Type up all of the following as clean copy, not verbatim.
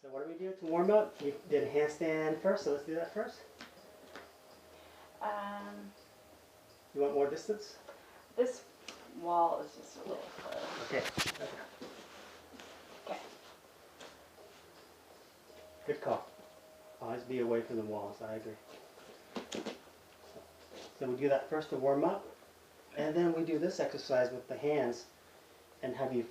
So what do we do to warm up? We did a handstand first, so let's do that first. You want more distance? This wall is just a little close. Okay. Okay. Good call. Always be away from the walls, I agree. So we do that first to warm up, and then we do this exercise with the hands and have you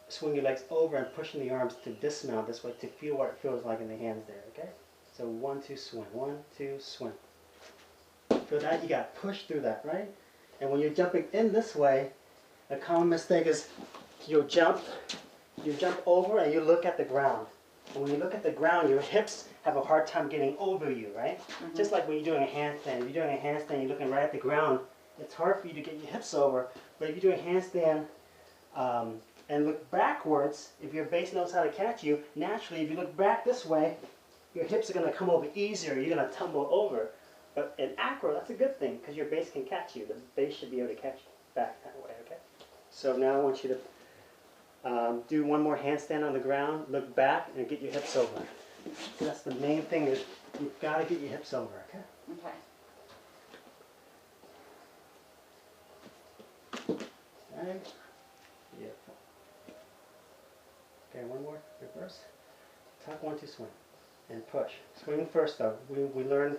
swing your legs over and pushing the arms to dismount this way to feel what it feels like in the hands there, okay? So 1, 2, swing. 1, 2, swing. For that, you got to push through that, right? And when you're jumping in this way, a common mistake is you jump over and you look at the ground. And when you look at the ground, your hips have a hard time getting over you, right? Mm-hmm. Just like when you're doing a handstand. If you're doing a handstand, you're looking right at the ground, it's hard for you to get your hips over. But if you do a handstand and look backwards, if your base knows how to catch you, naturally, if you look back this way, your hips are going to come over easier. You're going to tumble over. But in acro, that's a good thing because your base can catch you. The base should be able to catch you back that way, okay? So now I want you to do one more handstand on the ground, look back, and get your hips over. That's the main thing is you've got to get your hips over, okay? Okay. Okay. Beautiful. Okay, one more. Reverse. Tuck, 1, 2, swing. And push. Swing first, though. We learned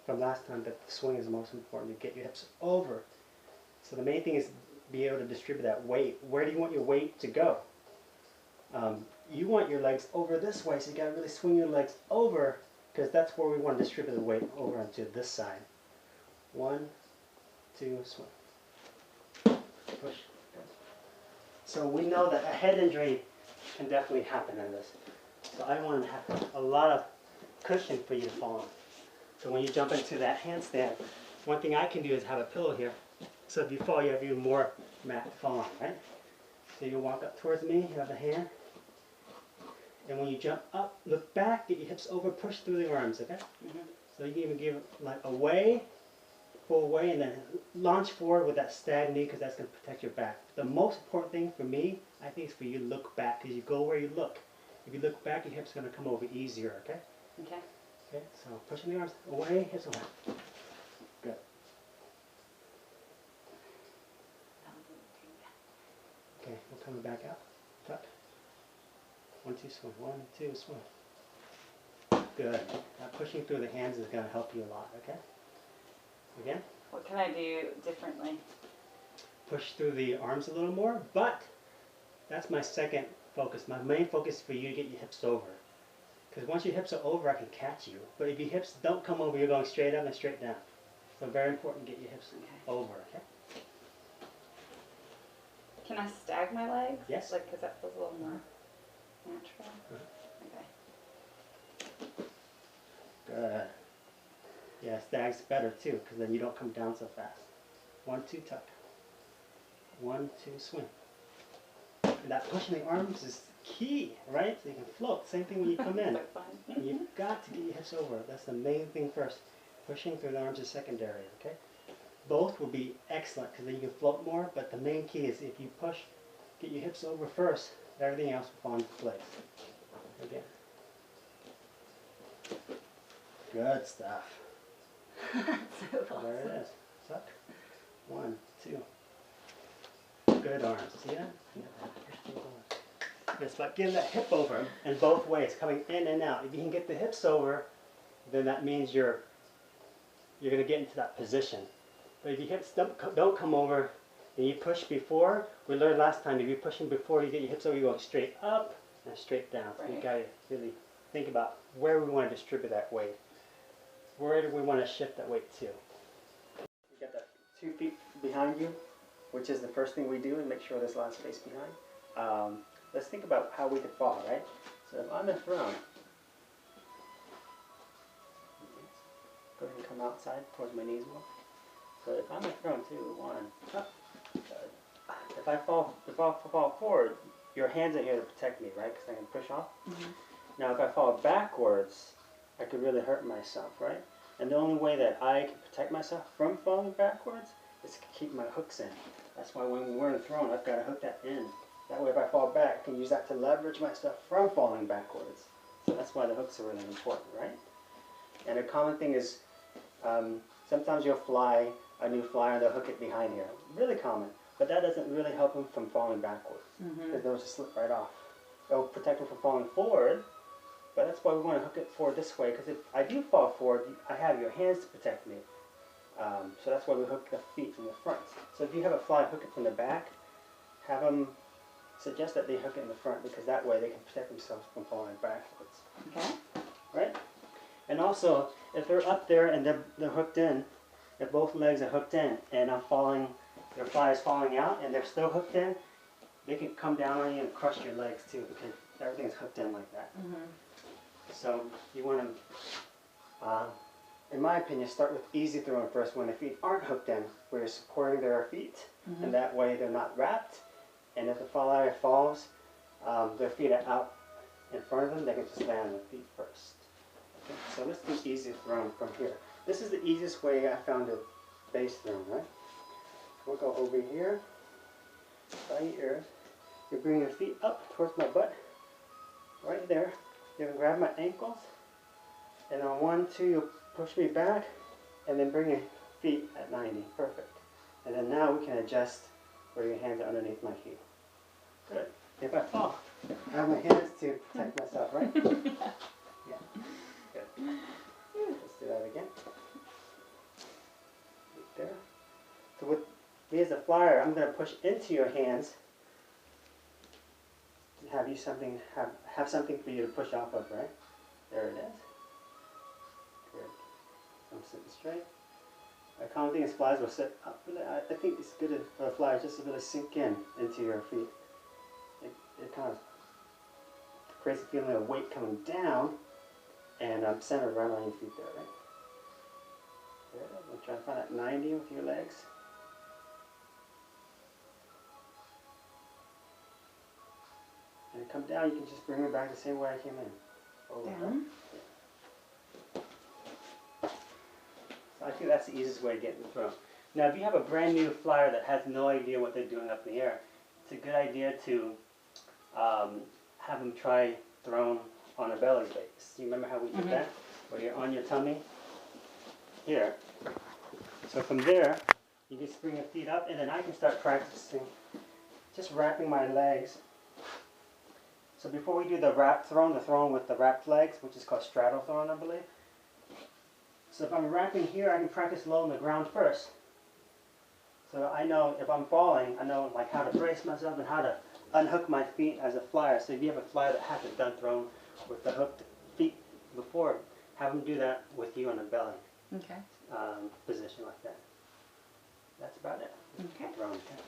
from last time that the swing is the most important to get your hips over. So the main thing is be able to distribute that weight. Where do you want your weight to go? You want your legs over this way, so you got to really swing your legs over because that's where we want to distribute the weight over onto this side. 1, 2, swing. Push. So we know that a head injury can definitely happen in this. So I want to have a lot of cushion for you to fall on. So when you jump into that handstand, one thing I can do is have a pillow here. So if you fall, you have even more mat to fall on, right? So you walk up towards me, you have the hand. And when you jump up, look back, get your hips over, push through the arms, okay? Mm-hmm. So you can even give like away, pull away, and then launch forward with that stag knee because that's going to protect your back. The most important thing for me, I think, is for you to look back because you go where you look. If you look back, your hips are going to come over easier, okay? Okay. Okay, so pushing the arms away, hips away. Good. Okay, we're coming back out. Tuck. 1, 2, swing. 1, 2, swing. Good. Now pushing through the hands is going to help you a lot, okay? Again. What can I do differently? Push through the arms a little more, but that's my second focus. My main focus is for you to get your hips over. Because once your hips are over, I can catch you. But if your hips don't come over, you're going straight up and straight down. So very important to get your hips over, okay? Can I stag my legs? Yes. Like, because that feels a little more natural. Okay. Good. Yeah, stag's better too, because then you don't come down so fast. 1, 2, tuck. 1, 2, swing. And that pushing the arms is key, right? So you can float. Same thing when you come in. You've got to get your hips over. That's the main thing first. Pushing through the arms is secondary, okay? Both will be excellent because then you can float more, but the main key is if you push, get your hips over first, everything else will fall into place. Again. Good stuff. So there it is. Suck. 1, 2. Good arms. See that? It's about getting that hip over in both ways, coming in and out. If you can get the hips over, then that means you're going to get into that position. But if your hips don't come over and you push before, we learned last time, if you're pushing before you get your hips over, you're going straight up and straight down. So you've got to really think about where we want to distribute that weight. Where do we want to shift that weight to? You got the 2 feet behind you, which is the first thing we do, and make sure there's a lot of space behind. Let's think about how we could fall, right? So if I'm in throne, go ahead and come outside towards my knees more. So if I'm in throne, 2, 1, up. If I fall forward, your hands are here to protect me, right? Because I can push off. Mm-hmm. Now if I fall backwards, I could really hurt myself, right? And the only way that I can protect myself from falling backwards is to keep my hooks in. That's why when we're in a throne, I've got to hook that in. That way if I fall back, I can use that to leverage myself from falling backwards. So that's why the hooks are really important, right? And a common thing is sometimes you'll fly a new flyer and they'll hook it behind here. Really common. But that doesn't really help them from falling backwards. Because they'll just slip right off. It'll protect them from falling forward. But that's why we want to hook it forward this way. Because if I do fall forward, I have your hands to protect me. So that's why we hook the feet from the front. So if you have a fly, hook it from the back. Have them suggest that they hook it in the front, because that way they can protect themselves from falling backwards. Okay. Right? And also, if they're up there and they're hooked in, if both legs are hooked in and their fly is falling out and they're still hooked in, they can come down on you and crush your legs too, because everything's hooked in like that. So you want to, in my opinion, start with easy throwing first when the feet aren't hooked in, where you're supporting their feet, and that way they're not wrapped. And if the flyer falls, their feet are out in front of them, they can just land on their feet first. Okay, so let's do easy throwing from here. This is the easiest way I found to base throw, right? We'll go over here, by your ears. You bring your feet up towards my butt, right there. You can grab my ankles, and on 1, 2, you push me back, and then bring your feet at 90. Perfect. And then now we can adjust where your hands are underneath my feet. Good. If I fall, I have my hands to protect myself, right? Yeah. Good. Let's do that again. Right there. So with me as a flyer, I'm going to push into your hands and have you have something for you to push off of, right? There it is. Good. I'm sitting straight. A common thing is flies will sit up. I think it's good for flies just to really sink into your feet. It kind of creates a feeling of weight coming down, and I'm centered right on your feet there, right? There it is. I'm trying to find that 90 with your legs. And you come down, you can just bring me back the same way I came in. Over. Down. So I think that's the easiest way to get in the throw. Now, if you have a brand new flyer that has no idea what they're doing up in the air, it's a good idea to have them try thrown on a belly base. You remember how we did that? Where you're on your tummy? Here. So from there, you just bring your feet up, and then I can start practicing just wrapping my legs. So before we do the wrap thrown, the thrown with the wrapped legs, which is called straddle thrown, I believe. So if I'm wrapping here, I can practice low on the ground first. So I know if I'm falling, I know like how to brace myself and how to unhook my feet as a flyer. So if you have a flyer that hasn't done thrown with the hooked feet before, have them do that with you on the belly. Okay. Position like that. That's about it. Okay. Thrown, okay.